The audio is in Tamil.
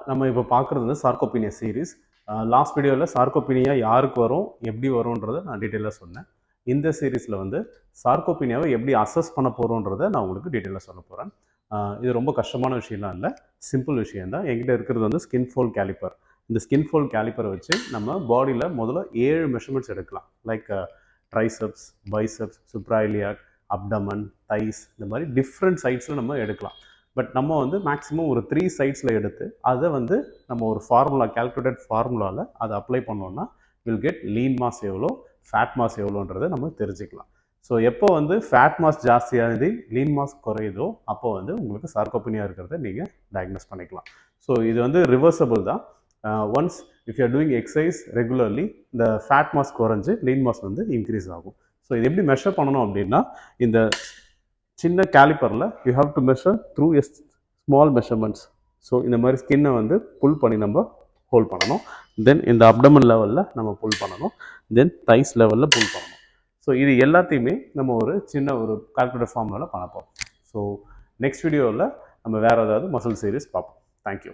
நம்ம இப்போ பார்க்குறது வந்து சார்கோபீனியா சீரீஸ். லாஸ்ட் வீடியோவில் சார்கோபீனியா யாருக்கு வரும், எப்படி வரும்ன்றதை நான் டீட்டெயிலாக சொன்னேன். இந்த சீரீஸில் வந்து சார்கோபீனியாவை எப்படி அசஸ் பண்ண போகிறோன்றதை நான் உங்களுக்கு டீட்டெயிலாக சொல்ல போகிறேன். இது ரொம்ப கஷ்டமான விஷயம்லாம் இல்லை, சிம்பிள் விஷயந்தான். என்கிட்ட இருக்கிறது வந்து ஸ்கின் ஃபோல்ட் கேலிப்பர். இந்த ஸ்கின் ஃபோல்ட் கேலிப்பரை வச்சு நம்ம பாடியில் முதல்ல 7 மெஷர்மெண்ட்ஸ் எடுக்கலாம். லைக் ட்ரைசெப்ஸ், பைசெப்ஸ், சுப்ராயிலியாக், அப்டமன், தைஸ், இந்த மாதிரி டிஃப்ரெண்ட் சைட்ஸில் நம்ம எடுக்கலாம். பட் நம்ம வந்து மேக்ஸிமம் ஒரு 3 சைட்ஸில் எடுத்து அதை வந்து நம்ம ஒரு ஃபார்முலா, கால்குலேட்டட் ஃபார்முலாவில் அதை அப்ளை பண்ணோன்னா வில் கெட் லீன் மாஸ் எவ்வளோ, ஃபேட் மாஸ் எவ்வளோன்றதை நம்ம தெரிஞ்சுக்கலாம். ஸோ எப்போ வந்து ஃபேட் மாஸ் ஜாஸ்தியாகுது, லீன் மாஸ் குறையுதோ அப்போ வந்து உங்களுக்கு சார்கோபீனியா இருக்கிறத நீங்கள் டயக்னோஸ் பண்ணிக்கலாம். ஸோ இது வந்து ரிவர்சபிள் தான். Once if you are doing exercise regularly இந்த ஃபேட் மாஸ் குறைஞ்சு லீன் மாஸ் வந்து இன்க்ரீஸ் ஆகும். ஸோ இது எப்படி மெஷர் பண்ணணும் அப்படின்னா, இந்த சின்ன கேலிப்பரில் you have to measure through a small measurements. So இந்த மாதிரி ஸ்கின்னை வந்து புல் பண்ணி நம்ம ஹோல்ட் பண்ணணும். தென் இந்த அப்டமன் லெவலில் நம்ம புல் பண்ணணும். தென் தைஸ் லெவலில் புல் பண்ணணும். ஸோ இது எல்லாத்தையுமே நம்ம ஒரு சின்ன ஒரு கால்குலேட்டர் ஃபார்முலாவில் பண்ண போகிறோம். ஸோ நெக்ஸ்ட் வீடியோவில் நம்ம வேறு ஏதாவது மசில் சீரீஸ் பார்ப்போம். தேங்க்யூ.